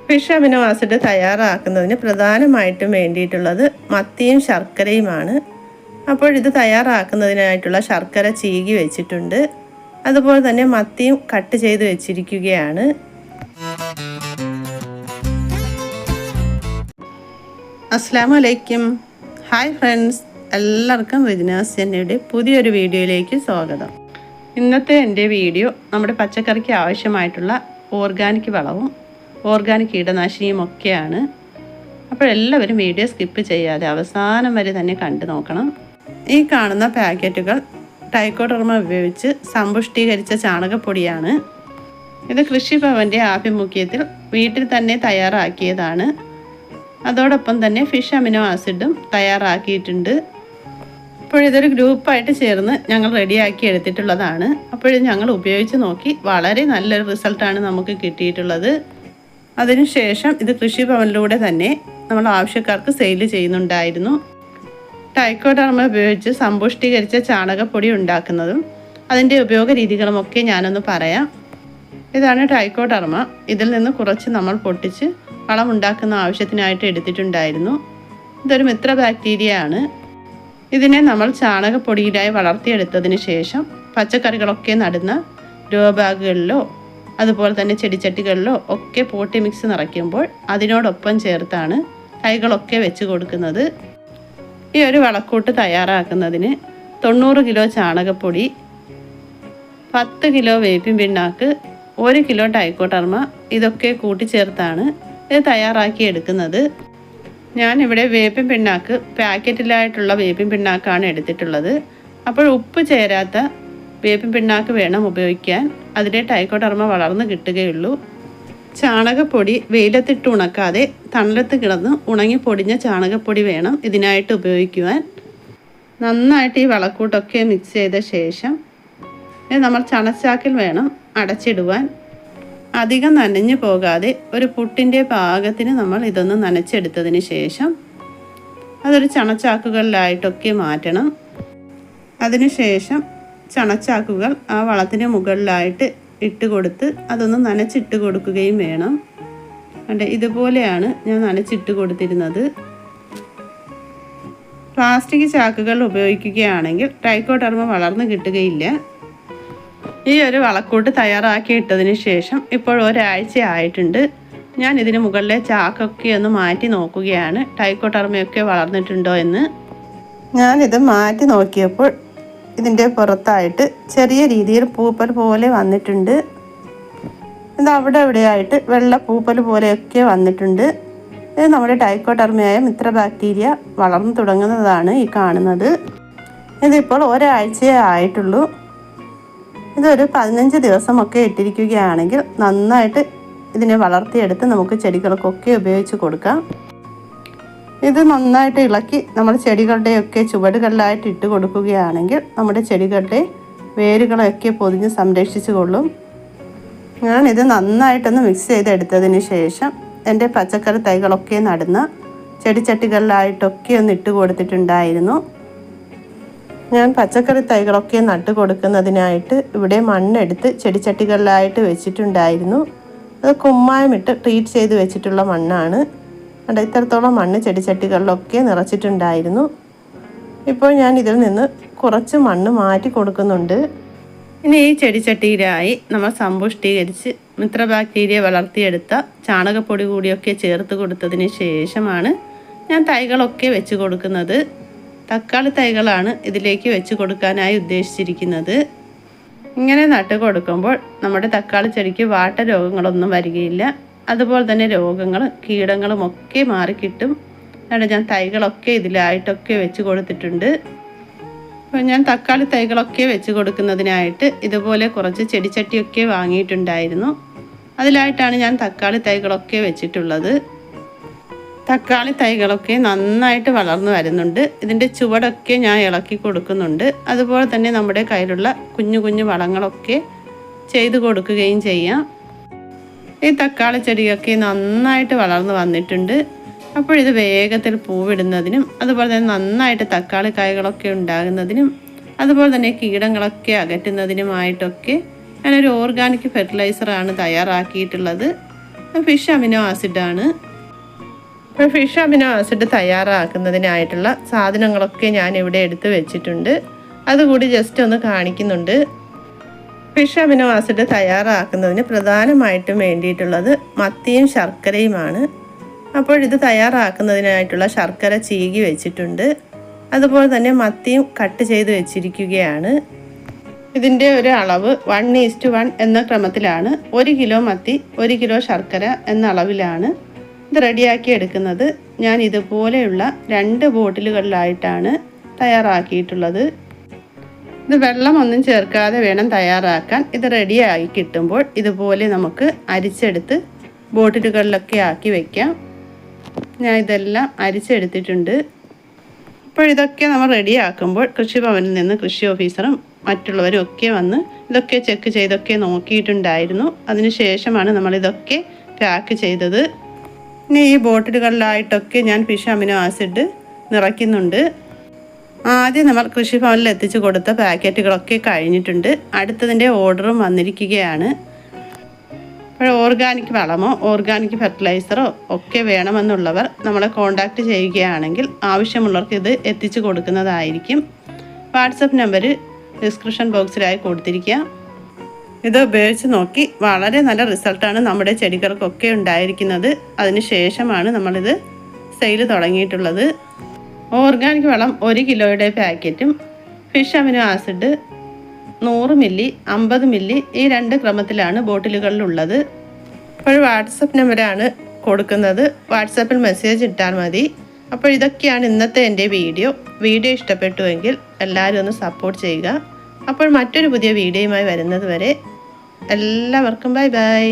Fish amino acid തയ്യാറാക്കുന്നതിന് പ്രധാനമായിട്ടും വേണ്ടിയിട്ടുള്ളത് മത്തിയും ശർക്കരയുമാണ്. അപ്പോൾ ഇത് തയ്യാറാക്കുന്നതിനായിട്ടുള്ള ശർക്കര ചീകി വെച്ചിട്ടുണ്ട്. അതുപോലെ തന്നെ മത്തിയും കട്ട് ചെയ്ത് വെച്ചിരിക്കുകയാണ്. അസ്സലാമു അലൈക്കും. ഹായ് ഫ്രണ്ട്സ്, എല്ലാവർക്കും റിജ്നാസ് ചെന്നൈയുടെ പുതിയൊരു വീഡിയോയിലേക്ക് സ്വാഗതം. ഇന്നത്തെ എൻ്റെ വീഡിയോ നമ്മുടെ പച്ചക്കറിക്ക് ആവശ്യമായിട്ടുള്ള ഓർഗാനിക് വളവും ഓർഗാനിക് കീടനാശിനിയും ഒക്കെയാണ്. അപ്പോൾ എല്ലാവരും വീഡിയോ സ്കിപ്പ് ചെയ്യാതെ അവസാനം വരെ തന്നെ കണ്ടു നോക്കണം. ഈ കാണുന്ന പാക്കറ്റുകൾ ട്രൈക്കോഡെർമ ഉപയോഗിച്ച് സമ്പുഷ്ടീകരിച്ച ചാണകപ്പൊടിയാണ്. ഇത് കൃഷിഭവൻ്റെ ആഭിമുഖ്യത്തിൽ വീട്ടിൽ തന്നെ തയ്യാറാക്കിയതാണ്. അതോടൊപ്പം തന്നെ ഫിഷ് അമിനോ ആസിഡും തയ്യാറാക്കിയിട്ടുണ്ട്. അപ്പോൾ ഇതൊരു ഗ്രൂപ്പായിട്ട് ചേർന്ന് ഞങ്ങൾ റെഡിയാക്കി എടുത്തിട്ടുള്ളതാണ്. അപ്പോഴിത് ഞങ്ങൾ ഉപയോഗിച്ച് നോക്കി വളരെ നല്ലൊരു റിസൾട്ടാണ് നമുക്ക് കിട്ടിയിട്ടുള്ളത്. അതിനുശേഷം ഇത് കൃഷിഭവനിലൂടെ തന്നെ നമ്മൾ ആവശ്യക്കാർക്ക് സെയിൽ ചെയ്യുന്നുണ്ടായിരുന്നു. ട്രൈക്കോഡെർമ ഉപയോഗിച്ച് സമ്പുഷ്ടീകരിച്ച ചാണകപ്പൊടി ഉണ്ടാക്കുന്നതും അതിൻ്റെ ഉപയോഗ രീതികളുമൊക്കെ ഞാനൊന്ന് പറയാം. ഇതാണ് ട്രൈക്കോഡെർമ. ഇതിൽ നിന്ന് കുറച്ച് നമ്മൾ പൊട്ടിച്ച് വളം ഉണ്ടാക്കുന്ന ആവശ്യത്തിനായിട്ട് എടുത്തിട്ടുണ്ടായിരുന്നു. ഇതൊരു മിത്ര ബാക്ടീരിയ ആണ്. ഇതിനെ നമ്മൾ ചാണകപ്പൊടിയിലായി വളർത്തിയെടുത്തതിന് ശേഷം പച്ചക്കറികളൊക്കെ നടുന്ന ഗ്രോ ബാഗുകളിലോ അതുപോലെ തന്നെ ചെടിച്ചട്ടികളിലോ ഒക്കെ പോട്ടി മിക്സ് നിറയ്ക്കുമ്പോൾ അതിനോടൊപ്പം ചേർത്താണ് തൈകളൊക്കെ വെച്ച് കൊടുക്കുന്നത്. ഈ ഒരു വളക്കൂട്ട് തയ്യാറാക്കുന്നതിന് 90 കിലോ ചാണകപ്പൊടി, 10 കിലോ വേപ്പിൻ പിണ്ണാക്ക്, 1 കിലോ ട്രൈക്കോഡെർമ ഇതൊക്കെ കൂട്ടിച്ചേർത്താണ് ഇത് തയ്യാറാക്കി എടുക്കുന്നത്. ഞാനിവിടെ വേപ്പിൻ പിണ്ണാക്ക് പാക്കറ്റിലായിട്ടുള്ള വേപ്പിൻ പിണ്ണാക്കാണ് എടുത്തിട്ടുള്ളത്. അപ്പോൾ ഉപ്പ് ചേരാത്ത വേപ്പിൻ പിണ്ണാക്ക് വേണം ഉപയോഗിക്കാൻ. അതിലെ ട്രൈക്കോഡെർമ വളർന്ന് കിട്ടുകയുള്ളൂ. ചാണകപ്പൊടി വെയിലത്തിട്ട് ഉണക്കാതെ തണലത്ത് കിടന്ന് ഉണങ്ങി പൊടിഞ്ഞ ചാണകപ്പൊടി വേണം ഇതിനായിട്ട് ഉപയോഗിക്കുവാൻ. നന്നായിട്ട് ഈ വളക്കൂട്ടൊക്കെ മിക്സ് ചെയ്ത ശേഷം നമ്മൾ ചണച്ചാക്കിൽ വേണം അടച്ചിടുവാൻ. അധികം നനഞ്ഞു പോകാതെ ഒരു പുട്ടിൻ്റെ പാകത്തിന് നമ്മൾ ഇതൊന്ന് നനച്ചെടുത്തതിന് ശേഷം അതൊരു ചണച്ചാക്കുകളിലായിട്ടൊക്കെ മാറ്റണം. അതിനുശേഷം ചണച്ചാക്കുകൾ ആ വളത്തിന് മുകളിലായിട്ട് ഇട്ട് കൊടുത്ത് അതൊന്ന് നനച്ചിട്ട് കൊടുക്കുകയും വേണം. അതെ, ഇതുപോലെയാണ് ഞാൻ നനച്ചിട്ട് കൊടുത്തിരുന്നത്. പ്ലാസ്റ്റിക് ചാക്കുകൾ ഉപയോഗിക്കുകയാണെങ്കിൽ ട്രൈക്കോഡെർമ വളർന്നു കിട്ടുകയില്ല. ഈ ഒരു വളക്കൂട്ട് തയ്യാറാക്കി ഇട്ടതിന് ശേഷം ഇപ്പോൾ ഒരാഴ്ച ആയിട്ടുണ്ട്. ഞാൻ ഇതിന് മുകളിലെ ചാക്കൊക്കെ ഒന്ന് മാറ്റി നോക്കുകയാണ് ട്രൈക്കോഡെർമയൊക്കെ വളർന്നിട്ടുണ്ടോ എന്ന്. ഞാനിത് മാറ്റി നോക്കിയപ്പോൾ ഇതിൻ്റെ പുറത്തായിട്ട് ചെറിയ രീതിയിൽ പൂപ്പൽ പോലെ വന്നിട്ടുണ്ട്. ഇത് അവിടെ എവിടെയായിട്ട് വെള്ള പൂപ്പൽ പോലെയൊക്കെ വന്നിട്ടുണ്ട്. ഇത് നമ്മുടെ ട്രൈക്കോഡെർമയായ മിത്ര ബാക്ടീരിയ വളർന്നു തുടങ്ങുന്നതാണ് ഈ കാണുന്നത്. ഇതിപ്പോൾ ഒരാഴ്ചയേ ആയിട്ടുള്ളൂ. ഇതൊരു 15 ദിവസമൊക്കെ ഇട്ടിരിക്കുകയാണെങ്കിൽ നന്നായിട്ട് ഇതിനെ വളർത്തിയെടുത്ത് നമുക്ക് ചെടികൾക്കൊക്കെ ഉപയോഗിച്ച് കൊടുക്കാം. ഇത് നന്നായിട്ട് ഇളക്കി നമ്മൾ ചെടികളുടെയൊക്കെ ചുവടുകളിലായിട്ട് ഇട്ട് കൊടുക്കുകയാണെങ്കിൽ നമ്മുടെ ചെടികളുടെ വേരുകളൊക്കെ പൊതിഞ്ഞ് സംരക്ഷിച്ചു കൊള്ളും. ഞാനിത് നന്നായിട്ടൊന്ന് മിക്സ് ചെയ്തെടുത്തതിന് ശേഷം എൻ്റെ പച്ചക്കറി തൈകളൊക്കെ നടുന്ന ചെടിച്ചട്ടികളിലായിട്ടൊക്കെ ഒന്ന് ഇട്ട് കൊടുത്തിട്ടുണ്ടായിരുന്നു. ഞാൻ പച്ചക്കറി തൈകളൊക്കെ നട്ട് കൊടുക്കുന്നതിനായിട്ട് ഇവിടെ മണ്ണെടുത്ത് ചെടിച്ചട്ടികളിലായിട്ട് വെച്ചിട്ടുണ്ടായിരുന്നു. അത് കുമ്മായമിട്ട് ട്രീറ്റ് ചെയ്ത് വെച്ചിട്ടുള്ള മണ്ണാണ്. ഇത്രത്തോളം മണ്ണ് ചെടിച്ചട്ടികളിലൊക്കെ നിറച്ചിട്ടുണ്ടായിരുന്നു. ഇപ്പോൾ ഞാൻ ഇതിൽ നിന്ന് കുറച്ച് മണ്ണ് മാറ്റി കൊടുക്കുന്നുണ്ട്. ഇനി ഈ ചെടിച്ചട്ടിയിലായി നമ്മൾ സമ്പുഷ്ടീകരിച്ച് മിത്ര ബാക്ടീരിയ വളർത്തിയെടുത്ത ചാണകപ്പൊടി കൂടിയൊക്കെ ചേർത്ത് കൊടുത്തതിന് ശേഷമാണ് ഞാൻ തൈകളൊക്കെ വെച്ച് കൊടുക്കുന്നത്. തക്കാളി തൈകളാണ് ഇതിലേക്ക് വെച്ച് കൊടുക്കാനായി ഉദ്ദേശിച്ചിരിക്കുന്നത്. ഇങ്ങനെ നട്ട് കൊടുക്കുമ്പോൾ നമ്മുടെ തക്കാളി ചെടിക്ക് വാട്ട രോഗങ്ങളൊന്നും വരികയില്ല. അതുപോലെ തന്നെ രോഗങ്ങളും കീടങ്ങളും ഒക്കെ മാറിക്കിട്ടും. അതുകൊണ്ട് ഞാൻ തൈകളൊക്കെ ഇതിലായിട്ടൊക്കെ വെച്ച് കൊടുത്തിട്ടുണ്ട്. അപ്പോൾ ഞാൻ തക്കാളി തൈകളൊക്കെ വെച്ച് കൊടുക്കുന്നതിനായിട്ട് ഇതുപോലെ കുറച്ച് ചെടിച്ചട്ടിയൊക്കെ വാങ്ങിയിട്ടുണ്ടായിരുന്നു. അതിലായിട്ടാണ് ഞാൻ തക്കാളി തൈകളൊക്കെ വെച്ചിട്ടുള്ളത്. തക്കാളി തൈകളൊക്കെ നന്നായിട്ട് വളർന്നു വരുന്നുണ്ട്. ഇതിൻ്റെ ചുവടൊക്കെ ഞാൻ ഇളക്കി കൊടുക്കുന്നുണ്ട്. അതുപോലെ തന്നെ നമ്മുടെ കയ്യിലുള്ള കുഞ്ഞു കുഞ്ഞു വളങ്ങളൊക്കെ ചെയ്ത് കൊടുക്കുകയും ചെയ്യാം. ഈ തക്കാളി ചെടിയൊക്കെ നന്നായിട്ട് വളർന്നു വന്നിട്ടുണ്ട്. അപ്പോൾ ഇത് വേഗത്തിൽ പൂവിടുന്നതിനും അതുപോലെ തന്നെ നന്നായിട്ട് തക്കാളി കായകളൊക്കെ ഉണ്ടാകുന്നതിനും അതുപോലെ തന്നെ കീടങ്ങളൊക്കെ അകറ്റുന്നതിനുമായിട്ടൊക്കെ ഞാനൊരു ഓർഗാനിക് ഫെർട്ടിലൈസറാണ് തയ്യാറാക്കിയിട്ടുള്ളത്. ഫിഷ് അമിനോ ആസിഡാണ്. അപ്പോൾ ഫിഷ് അമിനോ ആസിഡ് തയ്യാറാക്കുന്നതിനായിട്ടുള്ള സാധനങ്ങളൊക്കെ ഞാൻ ഇവിടെ എടുത്ത് വെച്ചിട്ടുണ്ട്. അതുകൂടി ജസ്റ്റ് ഒന്ന് കാണിക്കുന്നുണ്ട്. ഫിഷ് അമിനോ ആസിഡ് തയ്യാറാക്കുന്നതിന് പ്രധാനമായിട്ടും വേണ്ടിയിട്ടുള്ളത് മത്തിയും ശർക്കരയുമാണ്. അപ്പോൾ ഇത് തയ്യാറാക്കുന്നതിനായിട്ടുള്ള ശർക്കര ചീകി വെച്ചിട്ടുണ്ട്. അതുപോലെ തന്നെ മത്തിയും കട്ട് ചെയ്ത് വെച്ചിരിക്കുകയാണ്. ഇതിൻ്റെ ഒരു അളവ് 1:1 എന്ന ക്രമത്തിലാണ്. 1 കിലോ മത്തി 1 കിലോ ശർക്കര എന്ന അളവിലാണ് ഇത് റെഡിയാക്കി എടുക്കുന്നത്. ഞാൻ ഇതുപോലെയുള്ള 2 ബോട്ടിലുകളിലായിട്ടാണ് തയ്യാറാക്കിയിട്ടുള്ളത്. ഇത് വെള്ളമൊന്നും ചേർക്കാതെ വേണം തയ്യാറാക്കാൻ. ഇത് റെഡിയായി കിട്ടുമ്പോൾ ഇതുപോലെ നമുക്ക് അരിച്ചെടുത്ത് ബോട്ടിലുകളിലൊക്കെ ആക്കി വയ്ക്കാം. ഞാൻ ഇതെല്ലാം അരിച്ചെടുത്തിട്ടുണ്ട്. അപ്പോൾ ഇതൊക്കെ നമ്മൾ റെഡിയാക്കുമ്പോൾ കൃഷിഭവനിൽ നിന്ന് കൃഷി ഓഫീസറും മറ്റുള്ളവരും ഒക്കെ വന്ന് ഇതൊക്കെ ചെക്ക് ചെയ്തൊക്കെ നോക്കിയിട്ടുണ്ടായിരുന്നു. അതിനുശേഷമാണ് നമ്മളിതൊക്കെ പാക്ക് ചെയ്തത്. ഇനി ഈ ബോട്ടിലുകളിലായിട്ടൊക്കെ ഞാൻ ഫിഷ് അമിനോ ആസിഡ് നിറയ്ക്കുന്നുണ്ട്. ആദ്യം നമ്മൾ കൃഷിഭവനിൽ എത്തിച്ചു കൊടുത്ത പാക്കറ്റുകളൊക്കെ കഴിഞ്ഞിട്ടുണ്ട്. അടുത്തതിൻ്റെ ഓർഡറും വന്നിരിക്കുകയാണ്. അപ്പോൾ ഓർഗാനിക് വളമോ ഓർഗാനിക് ഫെർട്ടിലൈസറോ ഒക്കെ വേണമെന്നുള്ളവർ നമ്മളെ കോൺടാക്റ്റ് ചെയ്യുകയാണെങ്കിൽ ആവശ്യമുള്ളവർക്ക് ഇത് എത്തിച്ചു കൊടുക്കുന്നതായിരിക്കും. വാട്സപ്പ് നമ്പർ ഡിസ്ക്രിപ്ഷൻ ബോക്സിലായി കൊടുത്തിരിക്കുക. ഇത് ഉപയോഗിച്ച് നോക്കി വളരെ നല്ല റിസൾട്ടാണ് നമ്മുടെ ചെടികൾക്കൊക്കെ ഉണ്ടായിരിക്കുന്നത്. അതിന് ശേഷമാണ് നമ്മളിത് സെയിൽ തുടങ്ങിയിട്ടുള്ളത്. ഓർഗാനിക് വളം 1 കിലോയുടെ പാക്കറ്റും fish amino acid 100 milli 50 milli ഈ 2 ക്രമത്തിലാണ് ബോട്ടിലുകളിലുള്ളത്. അപ്പോൾ വാട്സപ്പ് നമ്പറാണ് കൊടുക്കുന്നത്. വാട്സപ്പിൽ മെസ്സേജ് ഇട്ടാൽ മതി. അപ്പോൾ ഇതൊക്കെയാണ് ഇന്നത്തെ എൻ്റെ വീഡിയോ ഇഷ്ടപ്പെട്ടുവെങ്കിൽ എല്ലാവരും ഒന്ന് സപ്പോർട്ട് ചെയ്യുക. അപ്പോൾ മറ്റൊരു പുതിയ വീഡിയോയുമായി വരുന്നത് വരെ എല്ലാവർക്കും ബൈ ബൈ.